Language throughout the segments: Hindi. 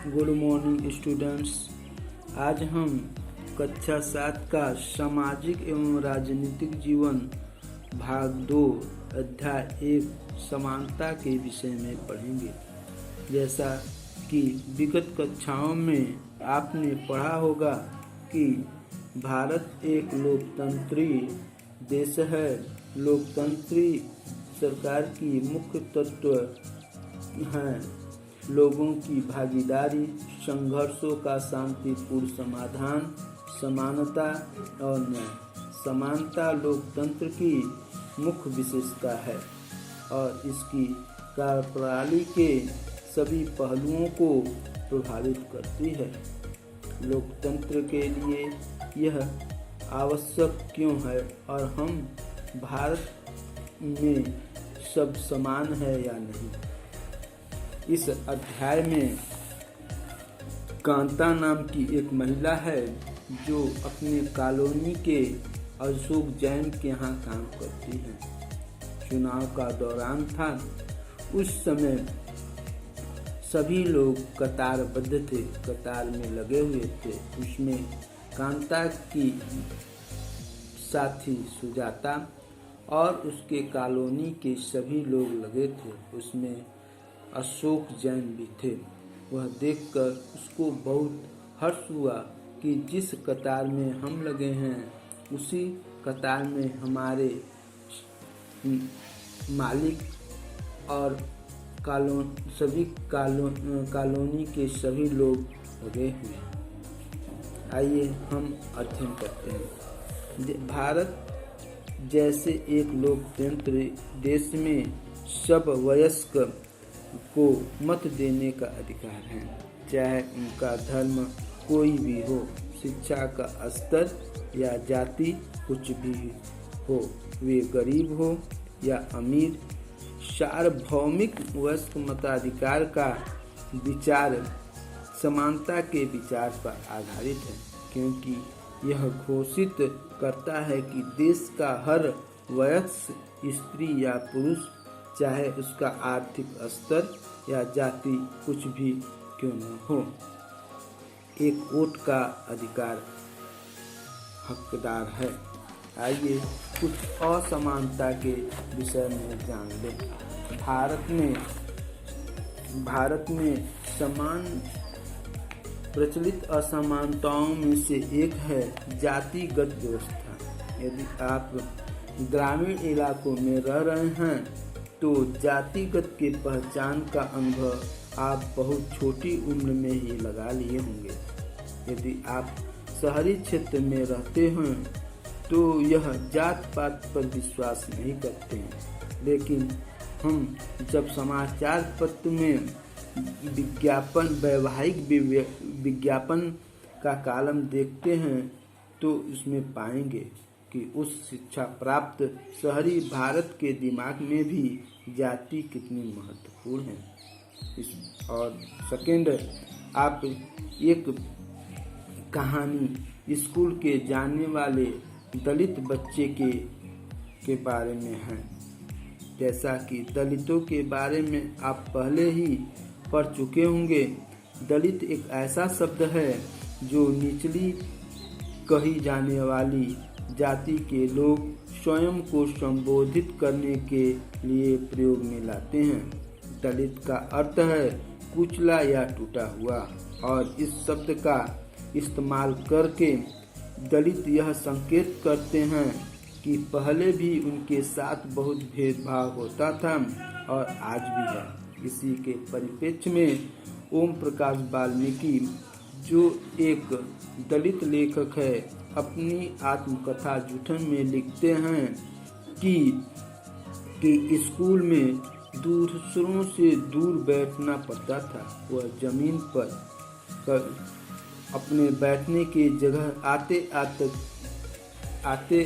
Good morning students. आज हम कक्षा 7 का सामाजिक एवं राजनीतिक जीवन भाग 2 अध्याय 1 समानता के विषय में पढ़ेंगे। जैसा कि विगत कक्षाओं में आपने पढ़ा होगा कि भारत एक लोकतंत्री देश है। लोकतंत्री सरकार की मुख्य तत्व हैं लोगों की भागीदारी, संघर्षों का शांतिपूर्ण समाधान, समानता और न्याय। समानता लोकतंत्र की मुख्य विशेषता है और इसकी कार्यप्रणाली के सभी पहलुओं को प्रभावित करती है। लोकतंत्र के लिए यह आवश्यक क्यों है और हम भारत में सब समान है या नहीं। इस अध्याय में कांता नाम की एक महिला है जो अपने कॉलोनी के अशोक जैन के यहाँ काम करती है। चुनाव का दौरान था। उस समय सभी लोग कतारबद्ध थे, कतार में लगे हुए थे। उसमें कांता की साथी सुजाता और उसके कॉलोनी के सभी लोग लगे थे। उसमें अशोक जैन भी थे। वह देखकर उसको बहुत हर्ष हुआ कि जिस कतार में हम लगे हैं उसी कतार में हमारे मालिक और सभी कॉलोनी के सभी लोग लगे हुए हैं। आइए हम अध्ययन करते हैं। भारत जैसे एक लोकतंत्र देश में सब वयस्क को मत देने का अधिकार है, चाहे उनका धर्म कोई भी हो, शिक्षा का स्तर या जाति कुछ भी हो, वे गरीब हो या अमीर। सार्वभौमिक वयस्क मताधिकार का विचार समानता के विचार पर आधारित है, क्योंकि यह घोषित करता है कि देश का हर वयस्क स्त्री या पुरुष, चाहे उसका आर्थिक स्तर या जाति कुछ भी क्यों न हो, एक वोट का अधिकार हकदार है। आइए कुछ असमानता के विषय में जान लें। भारत में समान प्रचलित असमानताओं में से एक है जातिगत व्यवस्था। यदि आप ग्रामीण इलाकों में रह रहे हैं तो जातिगत के पहचान का अनुभव आप बहुत छोटी उम्र में ही लगा लिए होंगे। यदि आप शहरी क्षेत्र में रहते हैं तो यह जात पात पर विश्वास नहीं करते हैं, लेकिन हम जब समाचार पत्र में वैवाहिक विज्ञापन का कॉलम देखते हैं तो उसमें पाएंगे कि उस शिक्षा प्राप्त शहरी भारत के दिमाग में भी जाति कितनी महत्वपूर्ण है। और सेकेंड, आप एक कहानी स्कूल के जाने वाले दलित बच्चे के बारे में है। जैसा कि दलितों के बारे में आप पहले ही पढ़ चुके होंगे। दलित एक ऐसा शब्द है जो निचली कही जाने वाली जाति के लोग स्वयं को संबोधित करने के लिए प्रयोग में लाते हैं। दलित का अर्थ है कुचला या टूटा हुआ, और इस शब्द का इस्तेमाल करके दलित यह संकेत करते हैं कि पहले भी उनके साथ बहुत भेदभाव होता था और आज भी है। इसी के परिप्रेक्ष्य में ओम प्रकाश वाल्मीकि, जो एक दलित लेखक है, अपनी आत्मकथा जूठन में लिखते हैं कि स्कूल में दूसरों से दूर बैठना पड़ता था। वह जमीन पर अपने बैठने की जगह आते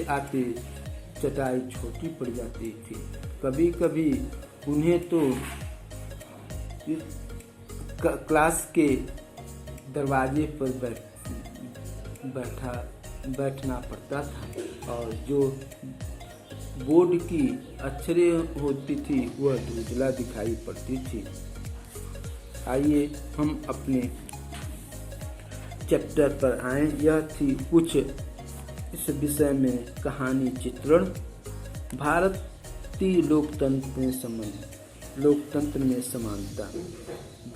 आते चटाई छोटी पड़ जाती थी। कभी कभी उन्हें तो क्लास के दरवाजे पर बैठना पड़ता था और जो बोर्ड की अक्षरें होती थी वह धुंधला दिखाई पड़ती थी। आइए हम अपने चैप्टर पर आए। यह थी कुछ इस विषय में कहानी चित्रण। भारतीय लोकतंत्र में समानता।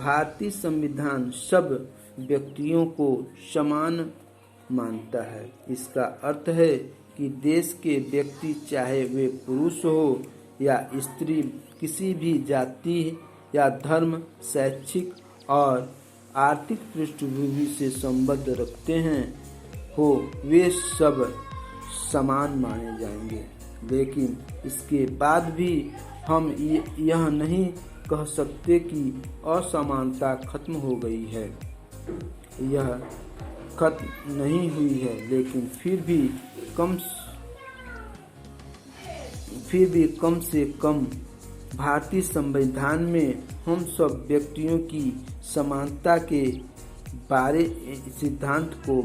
भारतीय संविधान सब व्यक्तियों को समान मानता है। इसका अर्थ है कि देश के व्यक्ति, चाहे वे पुरुष हो या स्त्री, किसी भी जाति या धर्म, शैक्षिक और आर्थिक पृष्ठभूमि से संबंध रखते हैं हो, वे सब समान माने जाएंगे। लेकिन इसके बाद भी हम यह नहीं कह सकते कि असमानता खत्म हो गई है। यह खत्म नहीं हुई है, लेकिन फिर भी कम से कम भारतीय संविधान में हम सब व्यक्तियों की समानता के बारे सिद्धांत को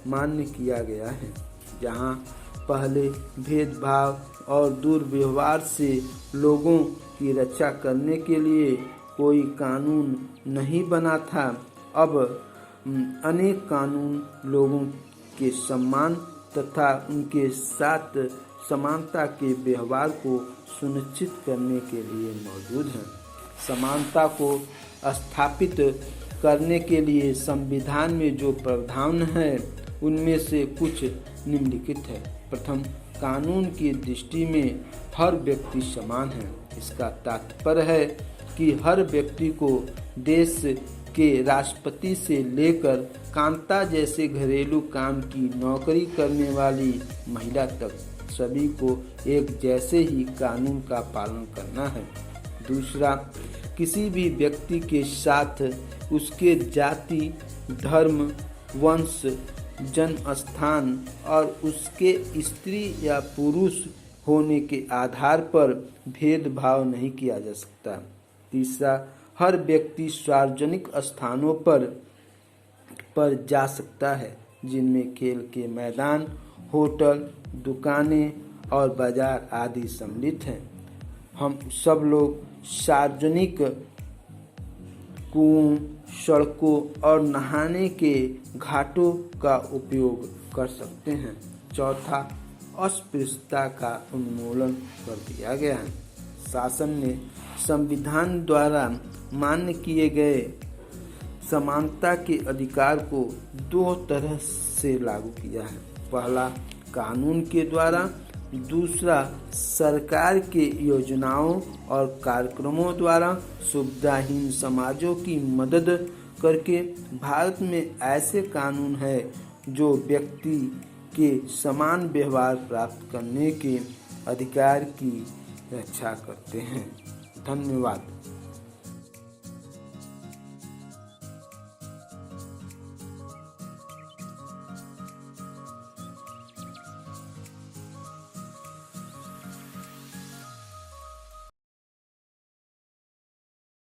मान्य किया गया है। जहाँ पहले भेदभाव और दुर्व्यवहार से लोगों की रक्षा करने के लिए कोई कानून नहीं बना था, अब अनेक कानून लोगों के सम्मान तथा उनके साथ समानता के व्यवहार को सुनिश्चित करने के लिए मौजूद हैं। समानता को स्थापित करने के लिए संविधान में जो प्रावधान है, उनमें से कुछ निम्नलिखित है। प्रथम, कानून की दृष्टि में हर व्यक्ति समान है। इसका तात्पर्य है कि हर व्यक्ति को देश के राष्ट्रपति से लेकर कांता जैसे घरेलू काम की नौकरी करने वाली महिला तक सभी को एक जैसे ही कानून का पालन करना है। दूसरा, किसी भी व्यक्ति के साथ उसके जाति, धर्म, वंश, जन्म स्थान और उसके स्त्री या पुरुष होने के आधार पर भेदभाव नहीं किया जा सकता। तीसरा, हर व्यक्ति सार्वजनिक स्थानों पर जा सकता है, जिनमें खेल के मैदान, होटल, दुकानें और बाजार आदि सम्मिलित हैं। हम सब लोग सार्वजनिक कुओं, सड़कों और नहाने के घाटों का उपयोग कर सकते हैं। चौथा, अस्पृश्यता का उन्मूलन कर दिया गया है। शासन ने संविधान द्वारा मान्य किए गए समानता के अधिकार को दो तरह से लागू किया है। पहला, कानून के द्वारा। दूसरा, सरकार के योजनाओं और कार्यक्रमों द्वारा। सुविधाहीन समाजों की मदद करके भारत में ऐसे कानून हैं जो व्यक्ति के समान व्यवहार प्राप्त करने के अधिकार की रक्षा करते हैं। धन्यवाद।